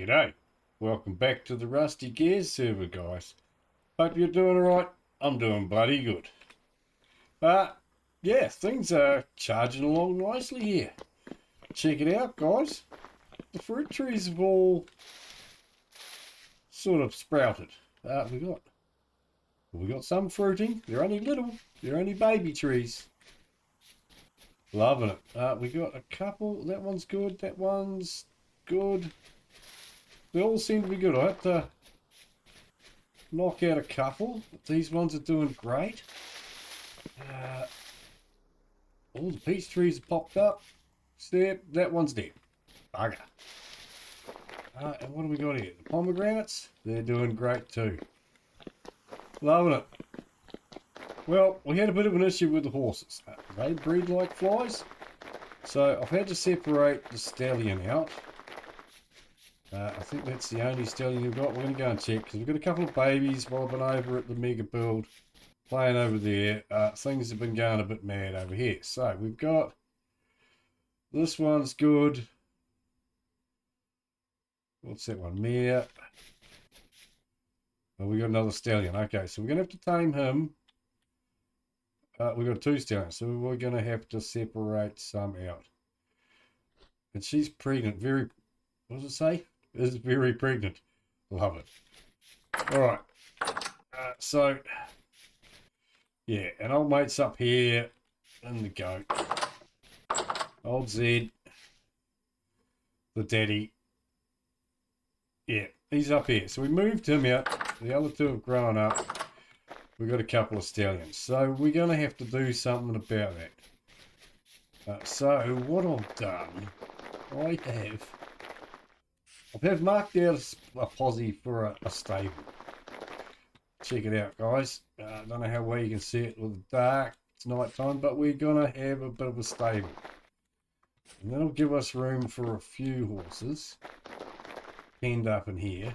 G'day. Welcome back to the Rusty Gears server, guys. Hope you're doing alright. I'm doing bloody good. Yeah, things are charging along nicely here. Check it out, guys. The fruit trees have all sort of sprouted. We got some fruiting. They're only little. They're only baby trees. Loving it. We got a couple. That one's good. That one's good. They all seem to be good. I have to knock out a couple. These ones are doing great. All the peach trees have popped up. Except that one's dead. Bugger. And what do we got here? The pomegranates? They're doing great too. Loving it. Well, we had a bit of an issue with the horses. They breed like flies. So I've had to separate the stallion out. I think that's the only stallion we've got. We're going to go and check because we've got a couple of babies bobbing over at the mega build, playing over there. Things have been going a bit mad over here. So we've got this one's good. What's that one? Mare. Oh, we got another stallion. Okay, so we're going to have to tame him. We've got two stallions, so we're going to have to separate some out. And she's pregnant. Very, what does it say? Is very pregnant. Love it. Alright. So, yeah, and old mate's up here and the goat. Old Zed. The daddy. Yeah, he's up here. So we moved him out. The other two have grown up. We've got a couple of stallions. So we're going to have to do something about that. So what I've done, I have marked out a posse for a stable. Check it out, guys. I don't know how well you can see it with the dark. It's night time, but we're going to have a bit of a stable. And that'll give us room for a few horses penned up in here.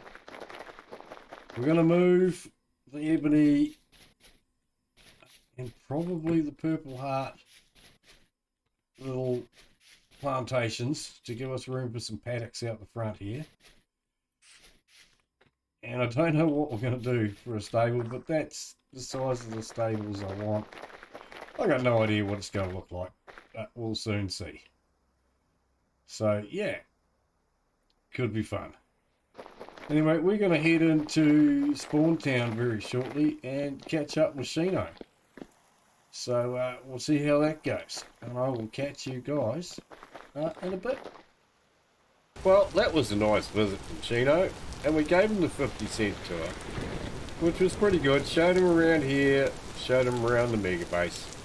We're going to move the ebony and probably the purple heart little plantations to give us room for some paddocks out the front here. And I don't know what we're going to do for a stable, but that's the size of the stables I want. I got no idea what it's going to look like, but we'll soon see. So yeah, could be fun. Anyway, we're going to head into Spawn Town very shortly and catch up with Shino. So we'll see how that goes, and I will catch you guys in a bit. Well, that was a nice visit from Shino, and we gave him the 50-cent tour, which was pretty good. Showed him around here, showed him around the mega base.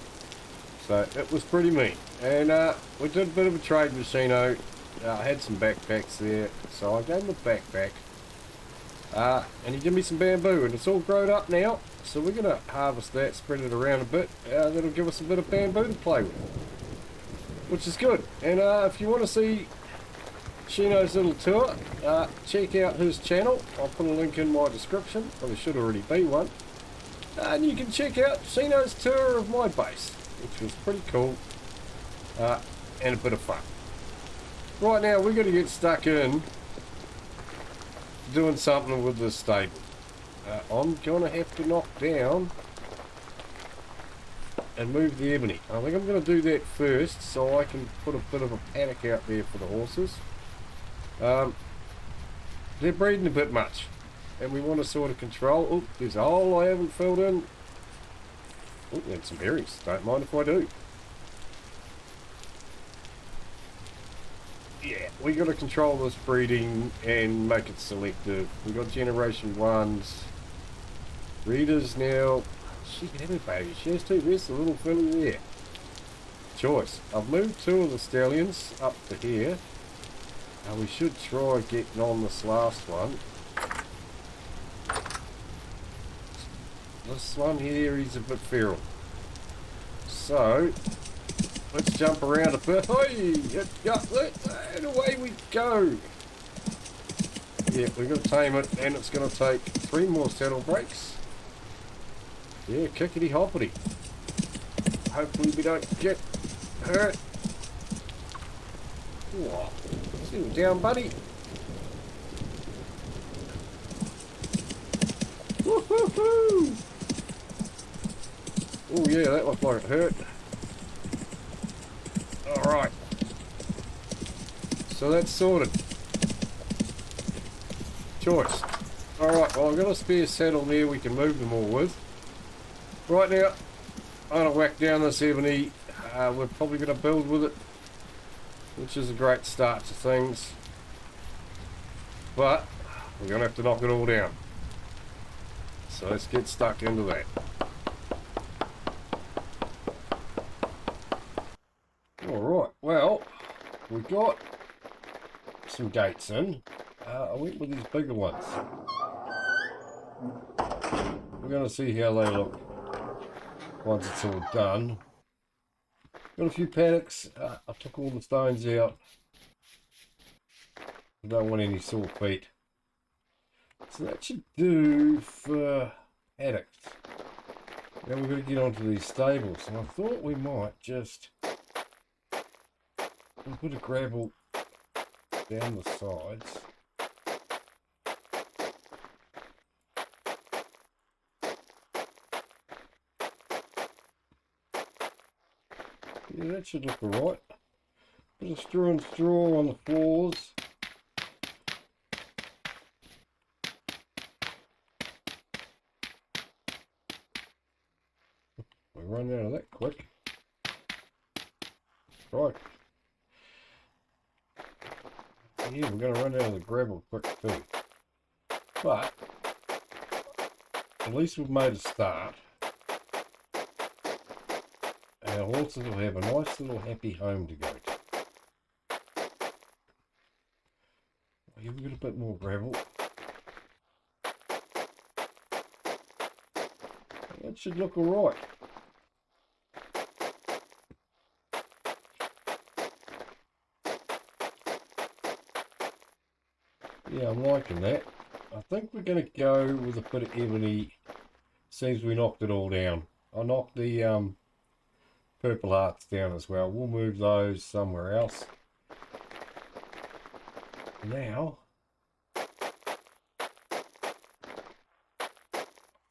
So it was pretty neat. And we did a bit of a trade with Shino. I had some backpacks there, so I gave him a backpack. And he gave me some bamboo, and it's all grown up now. So we're going to harvest that, spread it around a bit. That'll give us a bit of bamboo to play with, which is good. And if you want to see Shino's little tour, check out his channel. I'll put a link in my description. Well, there should already be one. And you can check out Shino's tour of my base, which was pretty cool and a bit of fun. Right now, we're going to get stuck in doing something with this stable. I'm going to have to knock down and move the ebony. I think I'm going to do that first so I can put a bit of a paddock out there for the horses. They're breeding a bit much and we want to sort of control. Oh, there's a hole I haven't filled in. Oh, and some berries. Don't mind if I do. Yeah, we got to control this breeding and make it selective. We got generation 1s. Breeders now. She can have a baby. She has two. There's the little filly there. Choice. I've moved two of the stallions up to here. We should try getting on this last one. This one here is a bit feral. So let's jump around a bit. And away we go. Yeah, we've got to tame it, and it's going to take 3 more saddle breaks. Yeah, kickity hoppity. Hopefully we don't get hurt. Whoa. Sit down, buddy. Woohoo! Oh yeah, that looked like it hurt. Alright. So that's sorted. Choice. Alright, well I've got a spare saddle there we can move them all with. Right now, I'm going to whack down the 70. We're probably going to build with it, which is a great start to things. But we're going to have to knock it all down. So let's get stuck into that. Alright, well, we got some gates in. I went with these bigger ones. We're going to see how they look once it's all done. Got a few paddocks. I took all the stones out. I don't want any sore feet. So that should do for paddocks. Now we're going to get onto these stables. And I thought we might just put a bit of gravel down the sides. Yeah, that should look alright. Bit of straw on the floors. We run out of that quick. Right. Yeah, we're going to run out of the gravel quick too. But at least we've made a start. Our horses will have a nice little happy home to go to. Here we've got a bit more gravel. That should look alright. Yeah, I'm liking that. I think we're going to go with a bit of ebony. Seems we knocked it all down. I knocked the purple hearts down as well. We'll move those somewhere else. Now, I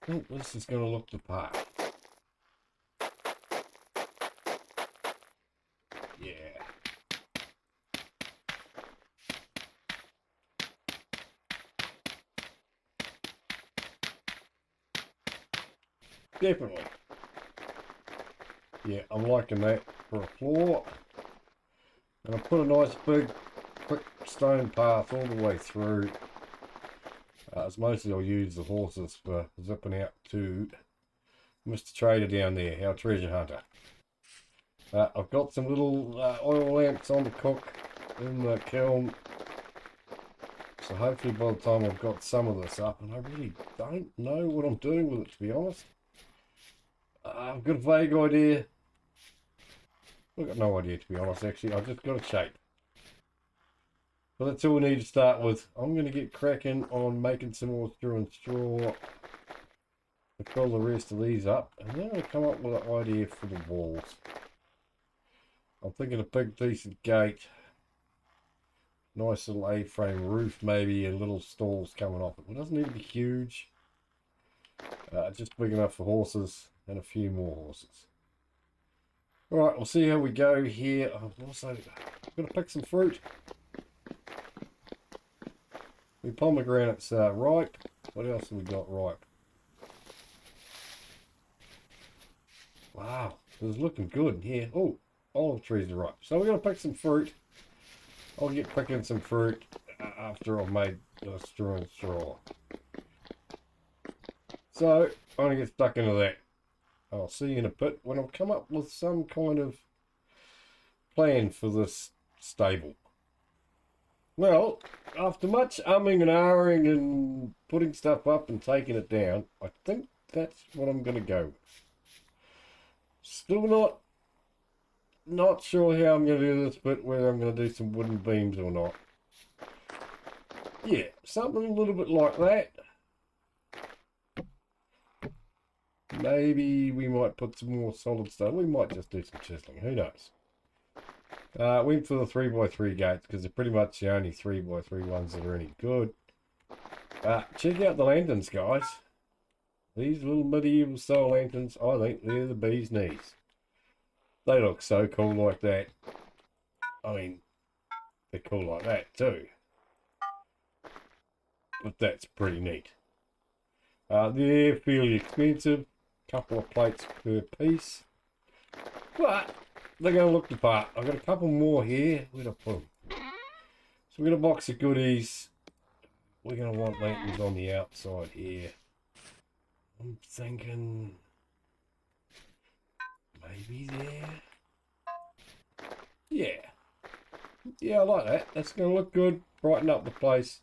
think this is going to look the part. Yeah. Definitely. Yeah, I'm liking that for a floor. And I put a nice big quick stone path all the way through. As mostly I'll use the horses for zipping out to Mr. Trader down there, our treasure hunter. I've got some little oil lamps on the cook in the kiln. So hopefully by the time I've got some of this up, and I really don't know what I'm doing with it, to be honest. I've got a vague idea. I've got no idea, to be honest, actually. I've just got a shape. But that's all we need to start with. I'm going to get cracking on making some more straw to fill the rest of these up. And then I'll come up with an idea for the walls. I'm thinking a big decent gate. Nice little A-frame roof maybe, and little stalls coming off it. It doesn't need to be huge. Just big enough for horses and a few more horses. Alright, we'll see how we go here. I'm also going to pick some fruit. The pomegranate's ripe. What else have we got ripe? Wow, it's looking good here. Oh, olive trees are ripe. So we're going to pick some fruit. I'll get picking some fruit after I've made the straw. So, I'm going to get stuck into that. I'll see you in a bit when I've come up with some kind of plan for this stable. Well, after much umming and ahhing and putting stuff up and taking it down, I think that's what I'm going to go with. Still not sure how I'm going to do this, but whether I'm going to do some wooden beams or not. Yeah, something a little bit like that. Maybe we might put some more solid stuff. We might just do some chiseling. Who knows? Went for the 3x3 gates because they're pretty much the only 3x3 ones that are any good. Check out the lanterns, guys. These little medieval style lanterns, I think they're the bee's knees. They look so cool like that. I mean, they're cool like that too. But that's pretty neat. They're fairly expensive. Couple of plates per piece. But they're going to look the part. I've got a couple more here. Where'd I put them? So we've got a box of goodies. We're going to want lanterns on the outside here. I'm thinking maybe there. Yeah. Yeah, I like that. That's going to look good. Brighten up the place.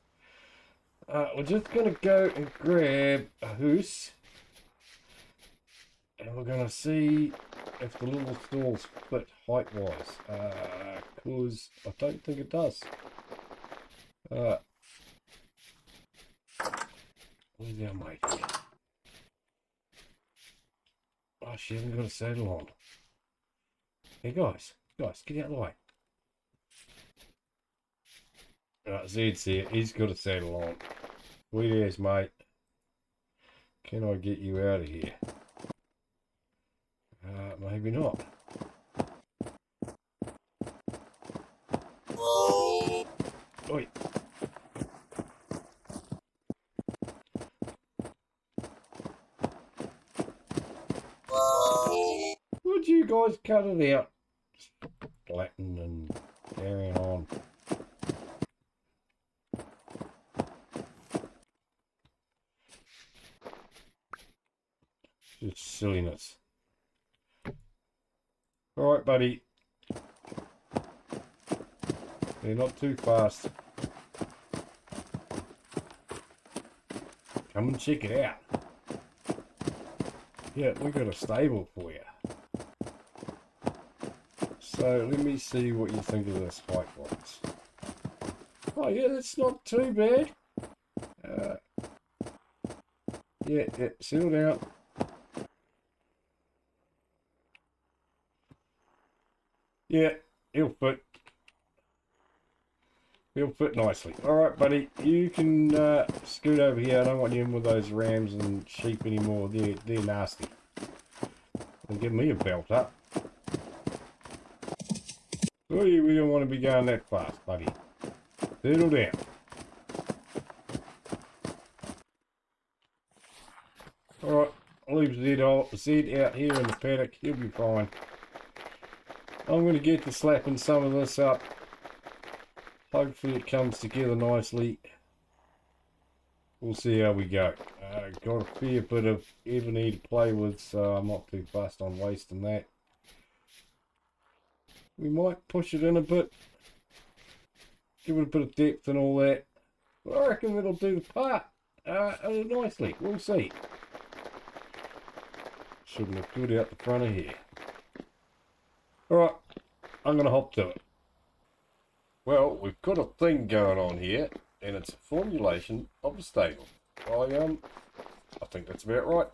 We're just going to go and grab a hoose. And we're going to see if the little stalls fit height-wise. Because I don't think it does. Where's our mate here? Oh, she hasn't got a saddle on. Hey, guys, get out of the way. Zed's here. He's got a saddle on. Sweet as, mate. Can I get you out of here? Maybe not. Oi. Would you guys cut it out? Latin and carrying on. Just silliness. Alright, buddy. They're not too fast. Come and check it out. Yeah, we've got a stable for you. So let me see what you think of this height box. Oh yeah, that's not too bad. Yeah, settle down. Yeah, he'll fit. He'll fit nicely. Alright, buddy, you can scoot over here. I don't want you in with those rams and sheep anymore. They're nasty. And give me a belt up. Oh, we don't want to be going that fast, buddy. Settle down. Alright, I'll leave Zed out here in the paddock. He'll be fine. I'm going to get to slapping some of this up. Hopefully it comes together nicely. We'll see how we go. Got a fair bit of ebony to play with, so I'm not too fussed on wasting that. We might push it in a bit. Give it a bit of depth and all that. But I reckon it'll do the part nicely. We'll see. Should look good out the front of here. Alright, I'm going to hop to it. Well, we've got a thing going on here, and it's a formulation of a stable. I think that's about right.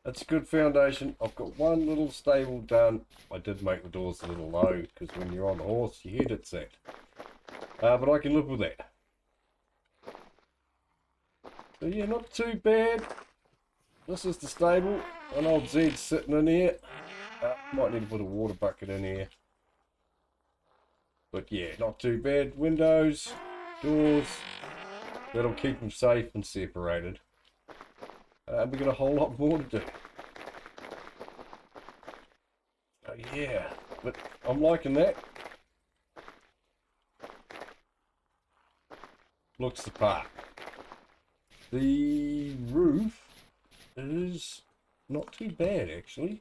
That's a good foundation. I've got one little stable done. I did make the doors a little low, because when you're on the horse, your head hits that. But I can live with that. So yeah, not too bad. This is the stable. An old Zed's sitting in here. Might need to put a water bucket in here. But yeah, not too bad. Windows, doors. That'll keep them safe and separated. We've got a whole lot more to do. Oh yeah, but I'm liking that. Looks the part. The roof is not too bad actually.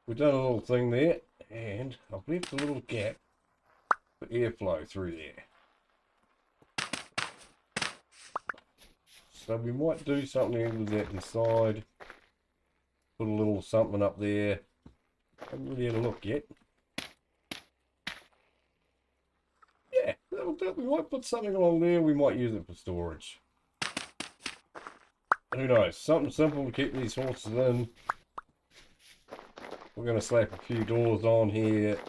We've done a little thing there, and I've left a little gap for airflow through there. So we might do something with that inside. Put a little something up there. Haven't really had a look yet. Yeah, we might put something along there. We might use it for storage. Who knows? Something simple to keep these horses in. We're going to slap a few doors on here.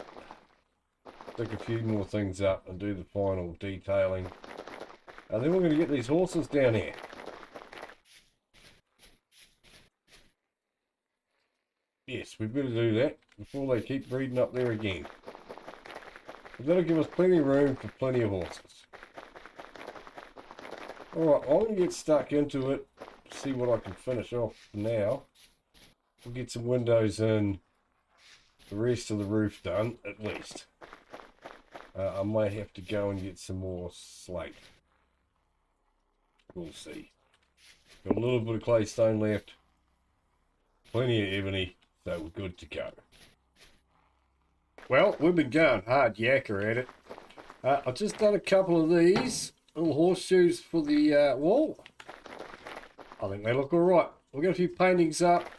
stick a few more things up and do the final detailing. And then we're going to get these horses down here. Yes, we better do that before they keep breeding up there again. But that'll give us plenty of room for plenty of horses. Alright, I'm going to get stuck into it, see what I can finish off for now. We'll get some windows in, the rest of the roof done, at least. I might have to go and get some more slate. We'll see. Got a little bit of clay stone left. Plenty of ebony, so we're good to go. Well, we've been going hard yakker at it. I've just done a couple of these little horseshoes for the wall. I think they look alright. We've got a few paintings up.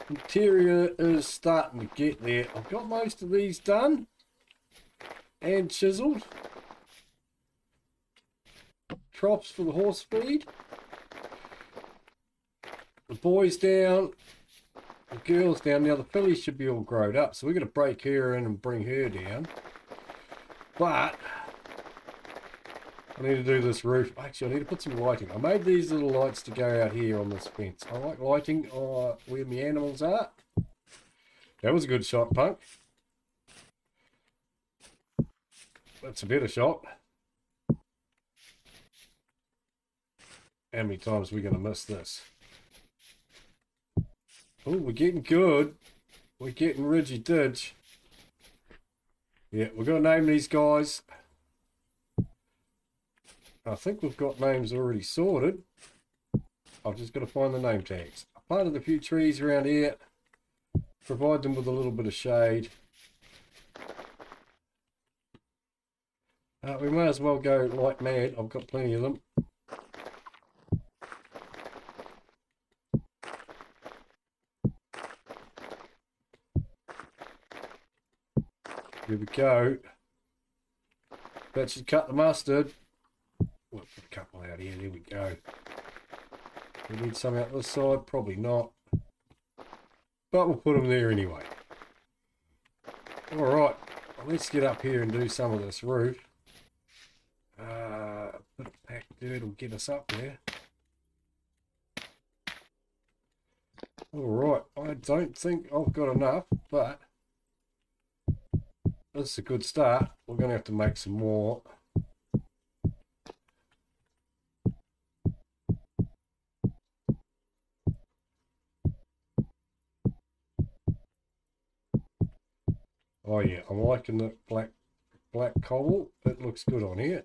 Interior is starting to get there. I've got most of these done and chiseled. Props for the horse feed. The boys down. The girls down. Now the fillies should be all grown up, so we're going to break her in and bring her down. But I need to do this roof. Actually, I need to put some lighting. I made these little lights to go out here on this fence. I like lighting where my animals are. That was a good shot, Punk. That's a better shot. How many times are we going to miss this? Oh, we're getting good. We're getting ridgy-didge. Yeah, we're going to name these guys. I think we've got names already sorted. I've just got to find the name tags. I planted a few trees around here. Provide them with a little bit of shade. We may as well go like mad. I've got plenty of them. Here we go. That should cut the mustard. We'll put a couple out here. There we go. We need some out this side. Probably not. But we'll put them there anyway. Alright. Well, let's get up here and do some of this roof. A bit of packed dirt will get us up there. Alright. I don't think I've got enough, but this is a good start. We're going to have to make some more. Oh yeah, I'm liking the black cobble. It looks good on here.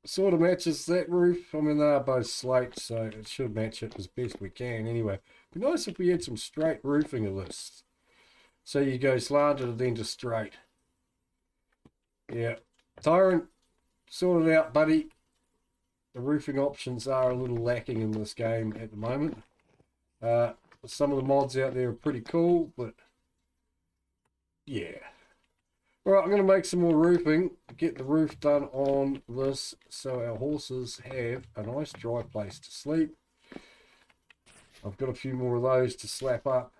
Sort of matches that roof. I mean, they are both slate, so it should match it as best we can anyway. It'd be nice if we had some straight roofing of this. So you go slanted and then just straight. Yeah. Tyrant, sort it out, buddy. The roofing options are a little lacking in this game at the moment. Some of the mods out there are pretty cool, but yeah. Alright, I'm going to make some more roofing. Get the roof done on this so our horses have a nice dry place to sleep. I've got a few more of those to slap up.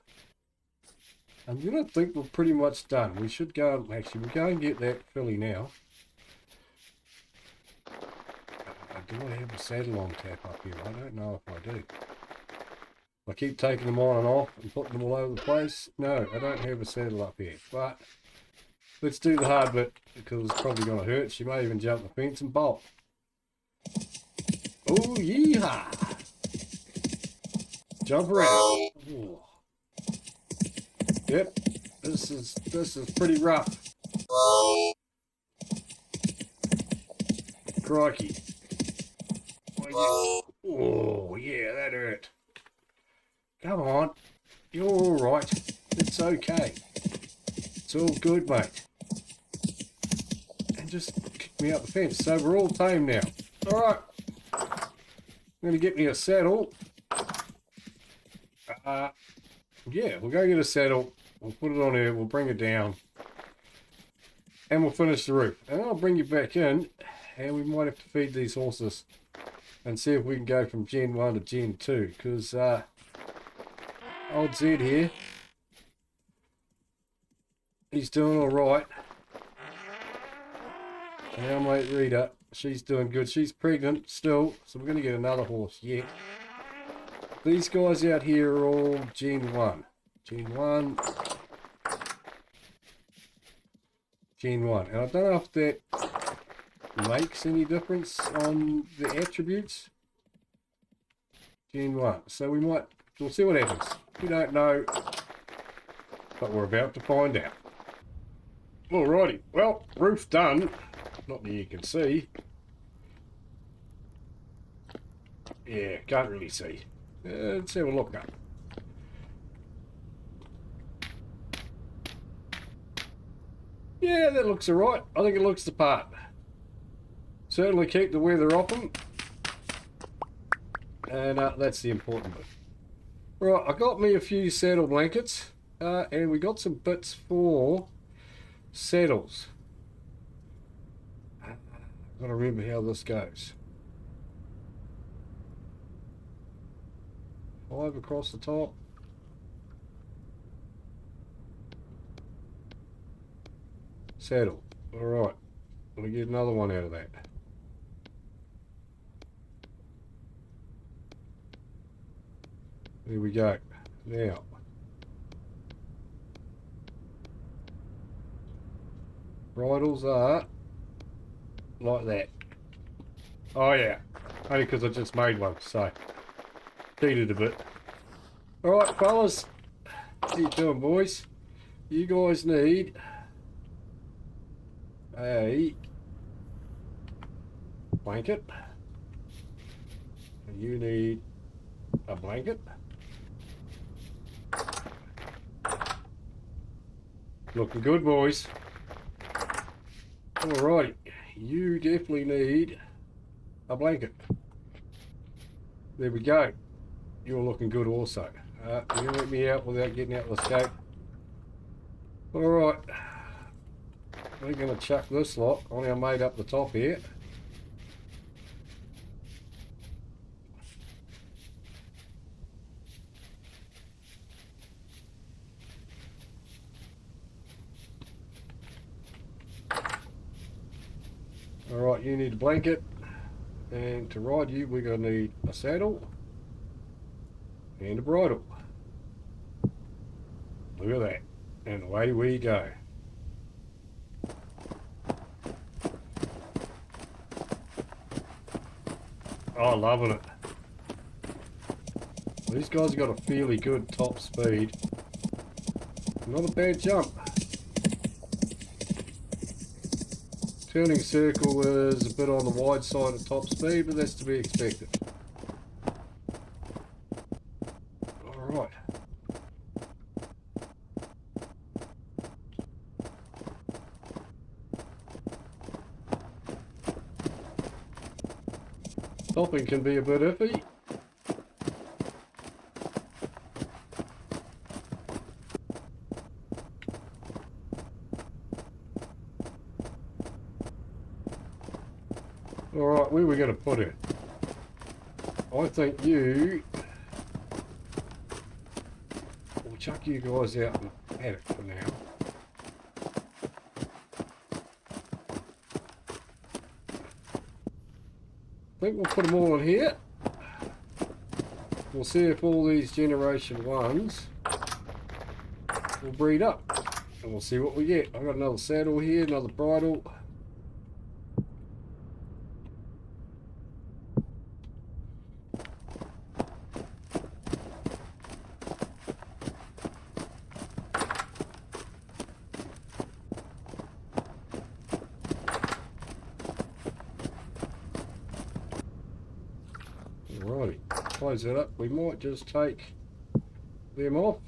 I'm going to think we're pretty much done. We should go, actually, we'll go and get that filly now. Do I have a saddle on tap up here? I don't know if I do. I keep taking them on and off and putting them all over the place. No, I don't have a saddle up here. But let's do the hard bit because it's probably going to hurt. She may even jump the fence and bolt. Oh, yeehaw! Jump around. Ooh. Yep, this is pretty rough. Crikey. Oh, yeah, that hurt. Come on. You're all right. It's okay. It's all good, mate. And just kick me up the fence. So we're all tame now. All right. I'm going to get me a saddle. Yeah, we'll go get a saddle. We'll put it on here. We'll bring it down. And we'll finish the roof. And then I'll bring you back in. And we might have to feed these horses. And see if we can go from Gen 1 to Gen 2. Because old Zed here He's doing all right. And our mate Rita, she's doing good. She's pregnant still, so we're going to get another horse yet. These guys out here are all Gen 1. Gen 1. Gen 1. And I don't know if that makes any difference on the attributes. Gen 1. So we'll see what happens. We don't know, but we're about to find out. Alrighty, well, roof done. Not that you can see. Yeah, can't really see. Let's have a look up. Yeah, that looks alright. I think it looks the part. Certainly keep the weather off them. And that's the important bit. Right, I got me a few saddle blankets. And we got some bits for saddles. I've got to remember how this goes. 5 across the top. Saddle. Alright. We'll get another one out of that. There we go. Now. Bridles are like that. Oh yeah. Only because I just made one, so cheated a bit. Alright fellas. How you doing, boys? You guys need a blanket. And you need a blanket. Looking good, boys. Alrighty, you definitely need a blanket. There we go. You're looking good also. You can let me out without getting out of the scope. Alright, we're going to chuck this lot on our mate up the top here. Alright, you need a blanket, and to ride you we're going to need a saddle and a bridle. Look at that, and away we go. Oh, loving it. These guys have got a fairly good top speed. Not a bad jump. Turning circle is a bit on the wide side of top speed, but that's to be expected. Alright. Topping can be a bit iffy. Alright, where are we going to put it? I think we'll chuck you guys out in the paddock for now. I think we'll put them all in here. We'll see if all these generation 1s will breed up. And we'll see what we get. I've got another saddle here, another bridle. Alrighty, close that up. We might just take them off.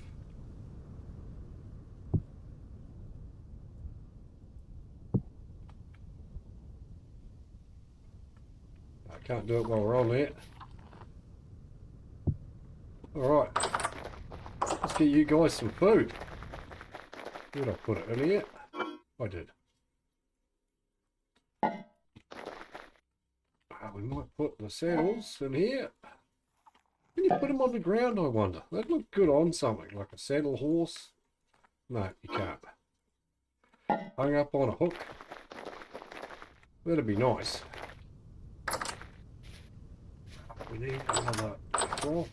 I can't do it while we're on there. Alright, let's get you guys some food. Where'd I put it? In here? I did. We might put the saddles in here. Can you put them on the ground, I wonder? They'd look good on something, like a saddle horse. No, you can't. hung up on a hook. That'd be nice. We need another cloth.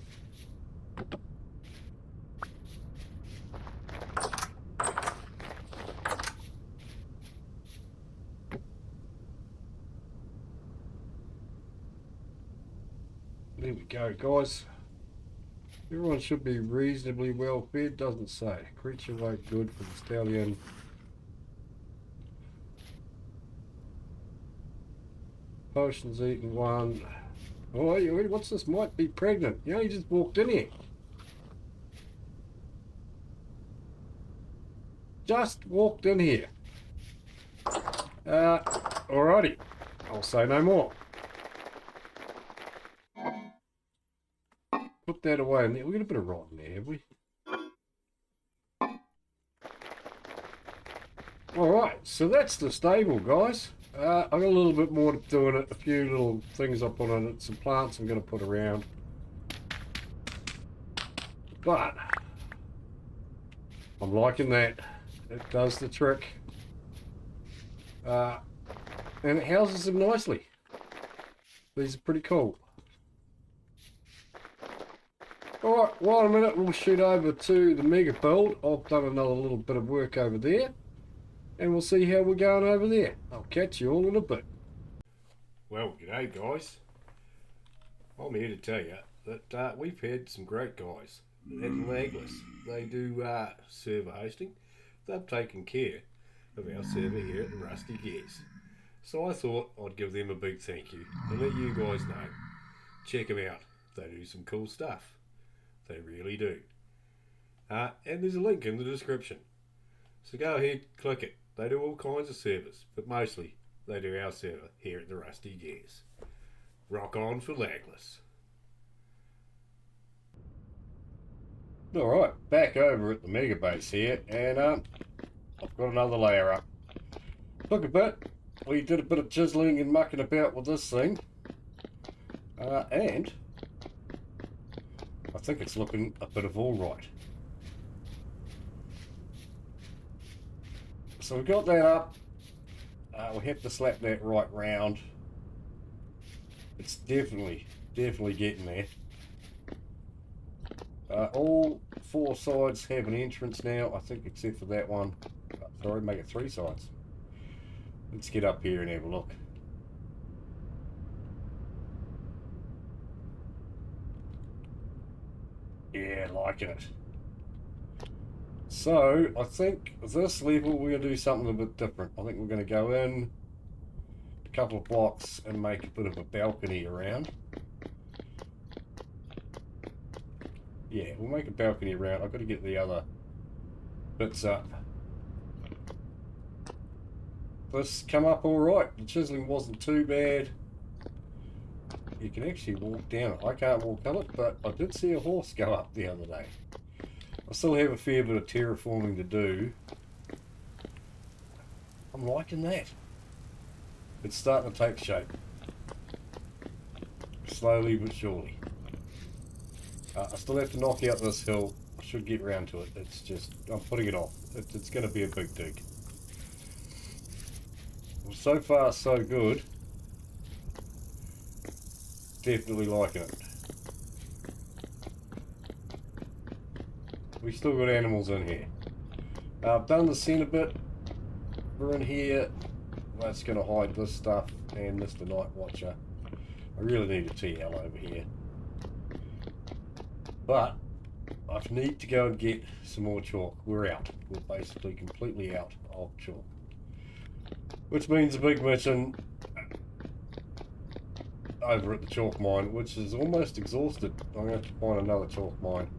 There we go, guys. Everyone should be reasonably well fed, doesn't say. Creature weight good for the stallion. Potions eaten one. Oh, what's this? Might be pregnant. You know, you just walked in here. Just walked in here. Alrighty. I'll say no more. Put that away in there. We've got a bit of rot in there, have we? Alright, so that's the stable, guys. I've got a little bit more to do in it. A few little things I put on it. Some plants I'm going to put around. But I'm liking that. It does the trick. And it houses them nicely. These are pretty cool. Alright, well, in a minute we'll shoot over to the mega build. I've done another little bit of work over there. And we'll see how we're going over there. I'll catch you all in a bit. Well, g'day guys. I'm here to tell you that we've had some great guys at Lagless. They do server hosting. They've taken care of our server here at the Rusty Gears. So I thought I'd give them a big thank you and let you guys know. Check them out. They do some cool stuff. They really do. And there's a link in the description. So go ahead, click it. They do all kinds of servers, but mostly they do our server here at the Rusty Gears. Rock on for Lagless. Alright, back over at the mega base here, and I've got another layer up. Look a bit. We did a bit of chiseling and mucking about with this thing. And I think it's looking a bit of all right. So we got that up. We have to slap that right round. It's definitely getting there. All four sides have an entrance now, I think, except for that one. Sorry, make it three sides. Let's get up here and have a look. Yeah, liking it. So, I think this level we're going to do something a bit different. I think we're going to go in a couple of blocks and make a bit of a balcony around. Yeah, we'll make a balcony around. I've got to get the other bits up. This come up alright. The chiseling wasn't too bad. You can actually walk down it. I can't walk on it, but I did see a horse go up the other day. I still have a fair bit of terraforming to do. I'm liking that. It's starting to take shape. Slowly but surely. I still have to knock out this hill. I should get around to it. It's just, I'm putting it off. It's going to be a big dig. Well, so far so good. Definitely liking it. We still got animals in here. I've done the centre bit. We're in here. That's going to hide this stuff and Mr. Night Watcher. I really need a TL over here. But I need to go and get some more chalk. We're out. We're basically completely out of chalk. Which means a big mission over at the chalk mine, which is almost exhausted. I'm going to have to find another chalk mine.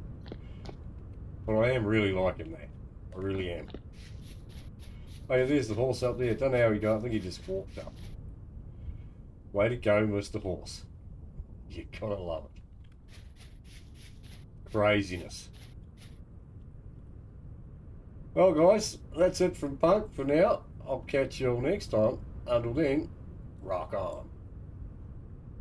But I am really liking that. I really am. Oh yeah, there's the horse up there. Don't know how he got. I think he just walked up. Way to go, Mr. Horse. You gotta love it. Craziness. Well guys, that's it from Punk for now. I'll catch you all next time. Until then, rock on.